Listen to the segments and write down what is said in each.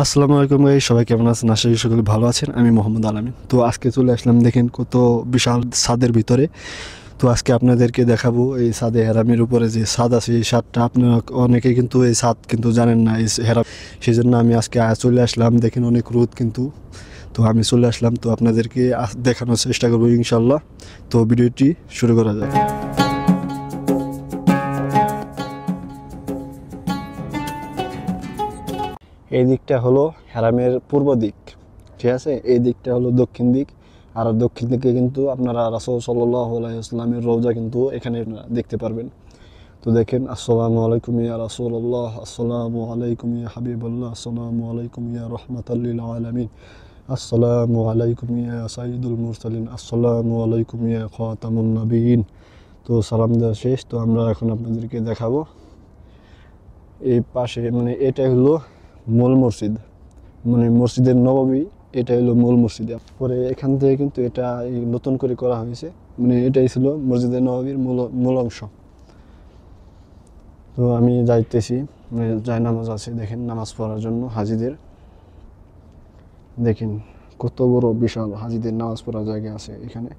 আসসালামু আলাইকুম গাইস, সবাই কেমন আছেন? আশা করি সকলে ভালো আছেন। আমি মোহাম্মদ আলামিন। তো আজকে চলে আসলাম, দেখেন কত বিশাল ছাদের ভিতরে। তো আজকে আপনাদেরকে দেখাবো এই ছাদে হেরামের উপরে যে ছাদ আছে, এই ছাদটা আপনারা অনেকে কিন্তু এই ছাদ কিন্তু জানেন না এই হেরাম। সেই জন্য আমি আজকে চলে আসলাম। দেখেন অনেক রোদ কিন্তু, তো আমি চলে আসলাম। তো আপনাদেরকে দেখানোর চেষ্টা করবো ইনশাল্লাহ। তো ভিডিওটি শুরু করা যাক। এই দিকটা হলো হেরামের পূর্ব দিক, ঠিক আছে। এই দিকটা হলো দক্ষিণ দিক, আর দক্ষিণ দিকে কিন্তু আপনারা রাসূল সাল্লাল্লাহু আলাইহি ওয়াসাল্লামের রওজা কিন্তু এখানে দেখতে পারবেন। তো দেখেন, আসসালামু আলাইকুম ইয়া রাসূলুল্লাহ, আসসালামু আলাইকুম ইয়া হাবিবাল্লাহ, আসসালামু আলাইকুম ইয়া রাহমাতাল লিল আলামিন, আসসালামু আলাইকুম ইয়া সাইয়্যিদুল মুরসালিন, আসসালামু আলাইকুম ইয়া খাতামুন নবিয়্যিন। তো সালাম দেওয়া শেষ। তো আমরা এখন আপনাদেরকে দেখাবো এই পাশে, মানে এটা হলো মূল মসজিদ, মানে মসজিদের নববী। এটা হলো মূল মসজিদ। পরে এখান থেকে কিন্তু এটা নতুন করে করা হয়েছে, মানে এটাই ছিল মসজিদের নববীর মূল অংশ। তো আমি যাইতেছি, মানে যাই নামাজ আছে দেখেন, নামাজ পড়ার জন্য হাজিদের। দেখেন কত বড় বিশাল হাজিদের নামাজ পড়ার জায়গা আছে এখানে।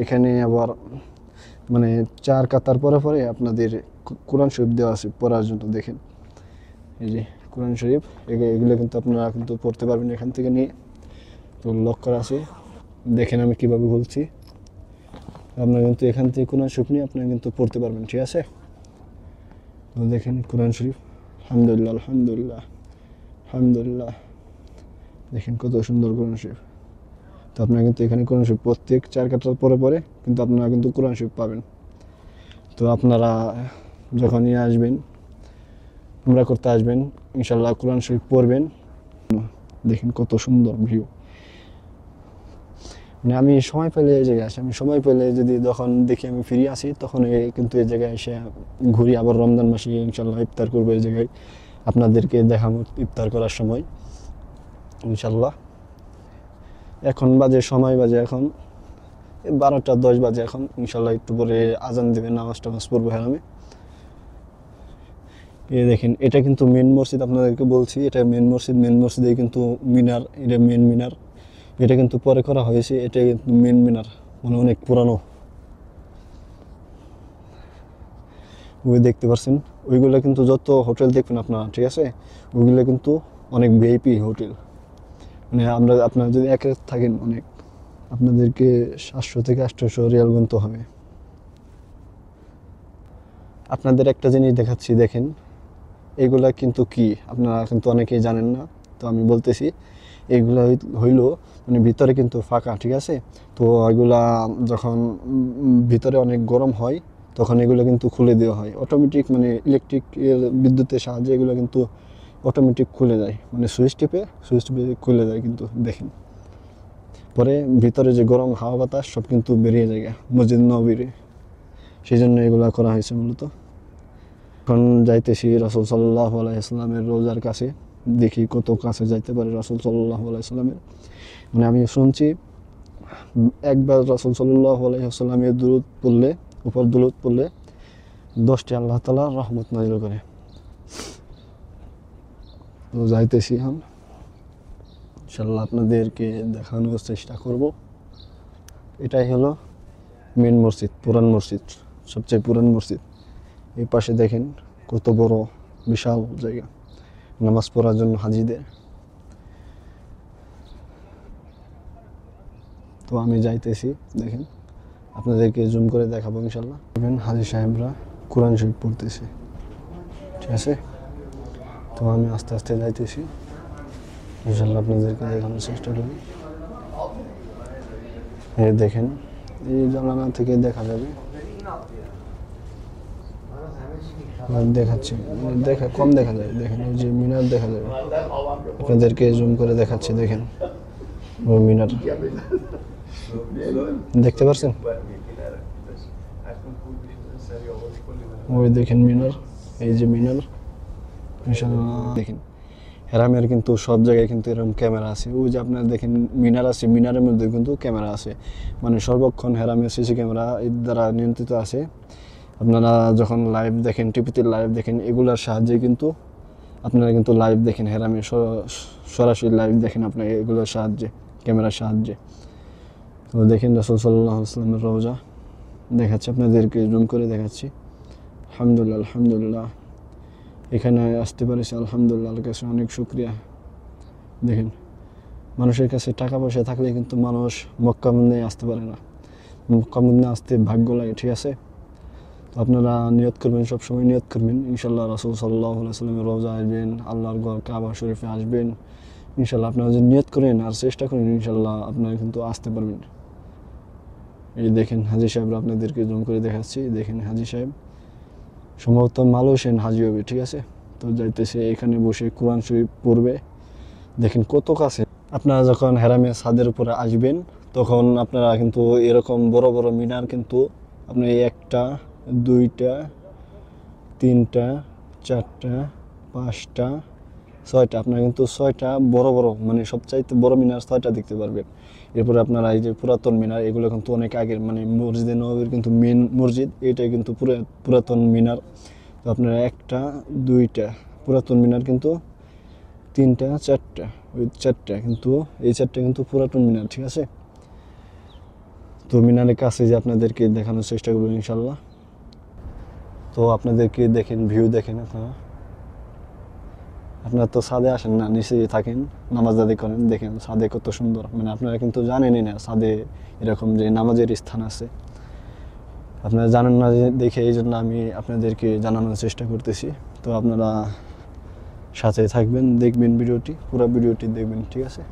এখানে আবার মানে 4 কাতার পরে পরে আপনাদের কোরআন শরীফ দেওয়া আছে পড়ার জন্য। দেখেন এই যে কোরআন শরীফ, এগুলো কিন্তু আপনারা কিন্তু পড়তে পারবেন এখান থেকে নিয়ে। তো লক করা আছে, দেখেন আমি কিভাবে বলছি। আপনারা কিন্তু এখান থেকে কোরআন শরীফ নিয়ে আপনারা কিন্তু পড়তে পারবেন, ঠিক আছে। তো দেখেন কোরআন শরীফ, আলহামদুলিল্লাহ আলহামদুলিল্লাহ আলহামদুলিল্লাহ। দেখেন কত সুন্দর কোরআন শরীফ। তো আপনারা কিন্তু এখানে কোরআন শরীফ প্রত্যেক 4 কাতার পরে পরে কিন্তু আপনারা কিন্তু কোরআন শরীফ পাবেন। তো আপনারা যখনই আসবেন, উমরা করতে আসবেন, ইনশাল্লাহ কোরআন শরীফ পড়বেন। দেখেন কত সুন্দর ভিউ। মানে আমি সময় পেলে এই জায়গায় আসি, আমি সময় পেলে যদি যখন দেখি আমি ফিরে আসি, তখন কিন্তু এই জায়গায় এসে ঘুরি। আবার রমজান মাসে ইনশাল্লাহ ইফতার করবো এই জায়গায়, আপনাদেরকে দেখাবো ইফতার করার সময় ইনশাল্লাহ। এখন বাজে, সময় বাজে এখন 12টা 10 বাজে এখন। ইনশাল্লাহ একটু পরে আজান দেবে, নামাজ টামাজ পড়বো হেরামে। এই দেখেন এটা কিন্তু মেন মসজিদ, আপনাদেরকে বলছি এটা মেন মসজিদ। মেন মসজিদে কিন্তু মিনার, এটা মেন মিনার। এটা কিন্তু পরে করা হয়েছে, এটা কিন্তু মেন মিনার, মানে অনেক পুরানো। ওই দেখতে পাচ্ছেন, ওইগুলো কিন্তু যত হোটেল দেখবেন আপনারা, ঠিক আছে, ওইগুলো কিন্তু অনেক ভিআইপি হোটেল। মানে আপনারা যদি একা থাকেন, অনেক আপনাদেরকে 700 থেকে 800 রিয়াল গুনতে হবে। আপনাদের একটা জিনিস দেখাচ্ছি, দেখেন এগুলা কিন্তু কি আপনারা কিন্তু অনেকেই জানেন না। তো আমি বলতেছি, এগুলা হইলো মানে ভিতরে কিন্তু ফাঁকা, ঠিক আছে। তো এগুলা যখন ভিতরে অনেক গরম হয়, তখন এগুলো কিন্তু খুলে দেওয়া হয় অটোমেটিক, মানে ইলেকট্রিক বিদ্যুতের সাহায্যে এগুলো কিন্তু অটোমেটিক খুলে যায়, মানে সুইচ টিপে খুলে যায় কিন্তু। দেখেন পরে ভিতরে যে গরম হাওয়া বাতাস সব কিন্তু বেরিয়ে যায় মসজিদ নববীর। সেই জন্য এগুলা করা হয়েছে মূলত। এখন যাইতেছি রাসূল সাল্লাল্লাহু আলাইহি ওয়াসাল্লামের রোজার কাছে, দেখি কত কাছে যাইতে পারে রাসূল সাল্লাল্লাহু আলাইহি ওয়াসাল্লামের। মানে আমি শুনছি একবার রাসূল সাল্লাল্লাহু আলাইহি ওয়াসাল্লামের দুরূদ পড়লে, উপর দুরূদ পড়লে 10টি আল্লাহ তাআলা রহমত নাযিল করে। তো যাইতেছি এখন, ইনশাআল্লাহ আপনাদেরকে দেখানোর চেষ্টা করব। এটাই হলো মেন মসজিদ, পুরান মসজিদ, সবচেয়ে পুরান মসজিদ। এই পাশে দেখেন কত বড় বিশাল জায়গা নামাজ পড়ার জন্য হাজিদের। তো আমি যাইতেছি, দেখেন আপনাদেরকে জুম করে দেখাবো ইনশাল্লাহ। দেখবেন হাজি সাহেবরা কোরআন শরীফ পড়তেছে, ঠিক আছে। তো আমি আস্তে আস্তে যাইতেছি, ইনশাল্লাহ আপনাদেরকে দেখানোর চেষ্টা করি। এই দেখেন, এই জানালা থেকে দেখা যাবে, দেখাচ্ছি, কম দেখা যায়। দেখেন ওই যে মিনার দেখা যাবে, আপনাদেরকে জুম করে দেখাচ্ছি। দেখেন ওই মিনার দেখতে পাচ্ছেন, ওই দেখেন মিনার, এই যে মিনার। দেখেন হেরামের কিন্তু সব জায়গায় কিন্তু এরকম ক্যামেরা আছে। ওই যে আপনারা দেখেন মিনার আছে, মিনারের মধ্যে কিন্তু ক্যামেরা আছে, মানে সর্বক্ষণ হেরামের সিসি ক্যামেরা এর দ্বারা নিয়ন্ত্রিত আছে। আপনারা যখন লাইভ দেখেন, টিভিতে লাইভ দেখেন, এগুলোর সাহায্যে কিন্তু আপনারা কিন্তু লাইভ দেখেন হেরামের সরাসরি লাইভ দেখেন আপনার এগুলোর সাহায্যে, ক্যামেরার সাহায্যে। তো দেখেন রাসূল সাল্লাল্লাহু আলাইহি ওয়াসাল্লামের রওজা দেখাচ্ছি, আপনাদেরকে জুম করে দেখাচ্ছি। আলহামদুলিল্লাহ, আলহামদুলিল্লাহ, এখানে আসতে পারেছি আলহামদুলিল্লাহ, আল্লাহর কাছে অনেক শুকরিয়া। দেখেন, মানুষের কাছে টাকা পয়সা থাকলে কিন্তু মানুষ মক্কা মদিনায় আসতে পারে না, মক্কা মদিনায় আসতে ভাগ্য লাগে, ঠিক আছে? তো আপনারা নিয়ত করবেন, সবসময় নিয়ত করবেন ইনশাল্লাহ রাসূল সাল্লাল্লাহু আলাইহি ওয়াসাল্লামের রওজা আসবেন, আল্লাহর ঘর কাবা শরীফে আসবেন ইনশাল্লাহ। আপনারা যদি নিয়ত করেন আর চেষ্টা করেন ইনশাল্লাহ আপনারা কিন্তু আসতে পারবেন। এই দেখেন হাজী সাহেবরা, আপনাদেরকে জুম করে দেখাচ্ছি। দেখেন হাজী সাহেব সম্ভবত মালয়েশিয়ান হাজী হবে, ঠিক আছে? তো যাইতেছে এখানে বসে কোরআন শরীফ পড়বে। দেখেন কত কাছে। আপনারা যখন হেরামে ছাদের উপরে আসবেন তখন আপনারা কিন্তু এরকম বড় বড় মিনার কিন্তু আপনি একটা, দুইটা, তিনটা, চারটা, পাঁচটা, ছয়টা, আপনারা কিন্তু ছয়টা বড় বড় মানে সবচাইতে বড় মিনার ছয়টা দেখতে পারবেন। এরপরে আপনারা এই যে পুরাতন মিনার, এগুলো কিন্তু অনেক আগের, মানে মসজিদে নববীর কিন্তু মেন মসজিদ এটাই কিন্তু পুরাতন মিনার। তো আপনারা একটা, দুইটা পুরাতন মিনার, কিন্তু তিনটা, চারটা, ওই চারটা কিন্তু, এই চারটা কিন্তু পুরাতন মিনার, ঠিক আছে? তো মিনারের কাছে যে আপনাদেরকে দেখানোর চেষ্টা করবেন ইনশাল্লাহ। তো আপনাদেরকে দেখেন, ভিউ দেখেন। আপনারা তো ছাদে আসেন না, নিচে থাকেন, নামাজ আদায় করেন। দেখেন ছাদে কত সুন্দর, মানে আপনারা কিন্তু জানেনই না ছাদে এরকম যে নামাজের স্থান আছে। আপনারা জানেন না দেখে এই জন্য আমি আপনাদেরকে জানানোর চেষ্টা করতেছি। তো আপনারা সাথে থাকবেন, দেখবেন ভিডিওটি, পুরো ভিডিওটি দেখবেন, ঠিক আছে?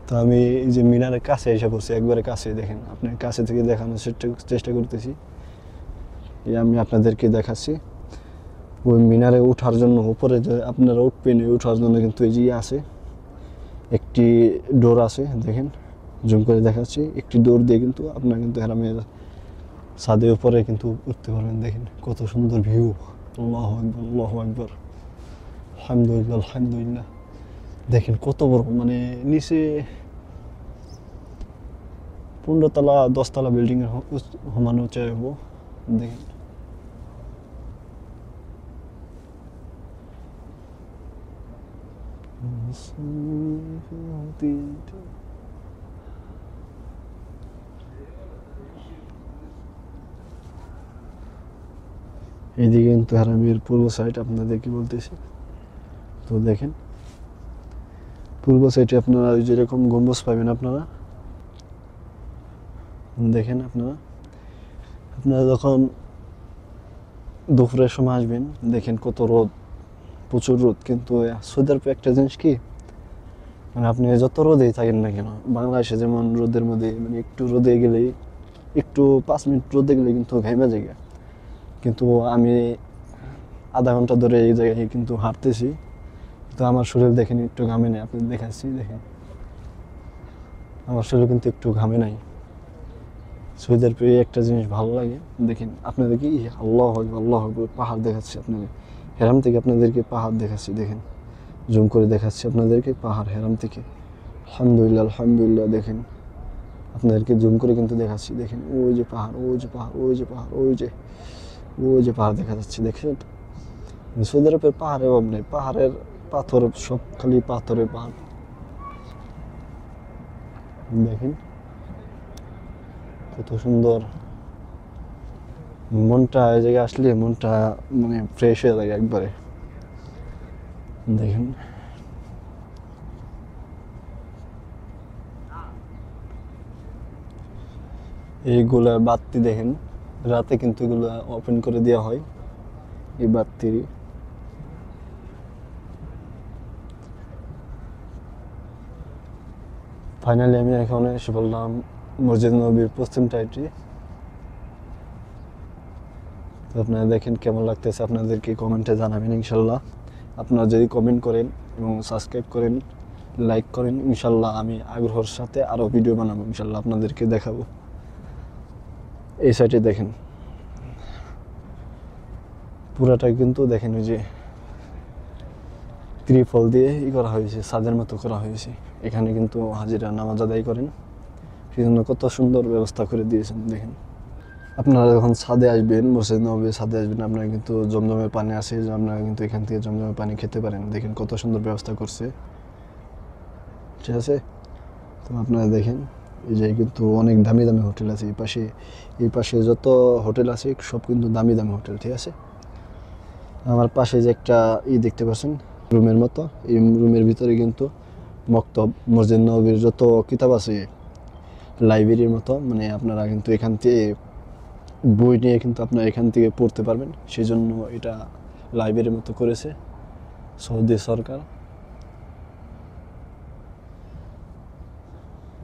তো আমি এই যে মিনারের কাছে এসে পড়ছি, একবারে কাছে। দেখেন আপনার কাছে থেকে দেখানোর চেষ্টা করতেছি। এই আমি আপনাদেরকে দেখাচ্ছি। ওই মিনারে ওঠার জন্য উপরে যে আপনারা উঠবেন, ওঠার জন্য কিন্তু এই যে আছে একটি ডোর আছে। দেখেন জুম করে দেখাচ্ছি, একটি ডোর দিয়ে কিন্তু আপনারা কিন্তু হেরামের ছাদের উপরে কিন্তু উঠতে পারবেন। দেখেন কত সুন্দর ভিউ। আল্লাহু আকবার, আল্লাহু আকবার, আলহামদুলিল্লাহ, আলহামদুলিল্লাহ। দেখেন কত বড়, মানে নিচে 15 তলা 10 তলা বিল্ডিং এর সমান উচ্চাই হবো। দেখেন এইদিকে কিন্তু হারামের পূর্ব সাইড আপনাদেরকে বলতেছি। তো দেখেন পূর্ব সাইডে আপনারা যেরকম গম্বুজ পাবেন, আপনারা দেখেন। আপনারা যখন দুপুরের সময় আসবেন দেখেন কত রোদ, প্রচুর রোদ। কিন্তু সৌদি আরবে একটা জিনিস কি, মানে আপনি যত রোদেই থাকেন না কেন, বাংলাদেশে যেমন রোদের মধ্যে মানে একটু রোদে গেলেই, একটু 5 মিনিট রোদে গেলে কিন্তু ঘামে যায়। কিন্তু আমি আধা ঘন্টা ধরে এই জায়গায় কিন্তু হাঁটতেছি, তো আমার শরীর দেখেন একটু ঘামে নাই। আপনি দেখাচ্ছি, দেখেন আমার শরীর কিন্তু একটু ঘামে নাই। সৌদি আরবে একটা জিনিস ভালো লাগে, দেখেন আপনাদেরকে আল্লাহু আকবার, আল্লাহু আকবার, পাহাড় দেখাচ্ছি আপনাদের হেরাম থেকে, আপনাদেরকে পাহাড় দেখাচ্ছি। দেখেন জুম করে দেখাচ্ছি আপনাদেরকে পাহাড় হেরাম থেকে। আলহামদুলিল্লাহ, আলহামদুলিল্লাহ। দেখেন আপনাদেরকে জুম করে কিন্তু দেখাচ্ছি। দেখেন ওই যে পাহাড়, ওই যে পাহাড়, ওই যে পাহাড়, ওই যে পাহাড় দেখা যাচ্ছে। দেখেন সৌদি আরবের পাহাড়ের অভাব নেই, পাহাড়ের পাথর, সব খালি পাথরের পাহাড়। দেখেন কত সুন্দর, মনটা এই জায়গায় আসলে মনটা মানে ফ্রেশ হয়ে যায় একবারে। দেখেন এইগুলা বাতি, দেখেন রাতে কিন্তু এগুলা ওপেন করে দেওয়া হয়, এই বাতি। ফাইনালি আমি এখন এসে বললাম মসজিদ নববীর পশ্চিম সাইডে। তো আপনারা দেখেন কেমন লাগতেছে, আপনাদেরকে কমেন্টে জানাবেন ইনশাল্লাহ। আপনারা যদি কমেন্ট করেন এবং সাবস্ক্রাইব করেন, লাইক করেন, ইনশাল্লাহ আমি আগ্রহের সাথে আরও ভিডিও বানাবো, ইনশাল্লাহ আপনাদেরকে দেখাবো। এই সাইডে দেখেন পুরাটা কিন্তু দেখেন ওই যে ত্রিফল দিয়ে করা হয়েছে, ছাদের মতো করা হয়েছে। এখানে কিন্তু হাজিরা নামাজ আদায় করেন, সেই জন্য কত সুন্দর ব্যবস্থা করে দিয়েছেন। দেখেন আপনারা যখন ছাদে আসবেন, মসজিদ নববীর ছাদে আসবেন, আপনারা কিন্তু জমজমের পানি আছে, যে আপনারা কিন্তু এখান থেকে জমজমের পানি খেতে পারেন। দেখেন কত সুন্দর ব্যবস্থা করছে, ঠিক আছে। তো আপনারা দেখেন এই যে কিন্তু অনেক দামি দামি হোটেল আছে এই পাশে যত হোটেল আছে সব কিন্তু দামি দামি হোটেল, ঠিক আছে। আমার পাশে যে একটা দেখতে পাচ্ছেন রুমের মতো, এই রুমের ভিতরে কিন্তু মক্তব, মসজিদ নববীর যত কিতাব আছে, লাইব্রেরির মতো, মানে আপনারা কিন্তু এখান থেকে বই নিয়ে কিন্তু আপনারা এখান থেকে পড়তে পারবেন। সেই জন্য এটা লাইব্রেরির মতো করেছে সৌদি সরকার।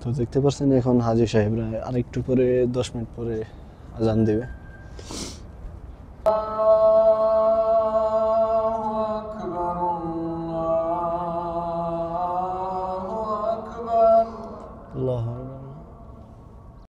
তো দেখতে পাচ্ছেন এখন হাজী সাহেবরা আরেকটু পরে 10 মিনিট পরে আজান দেবে।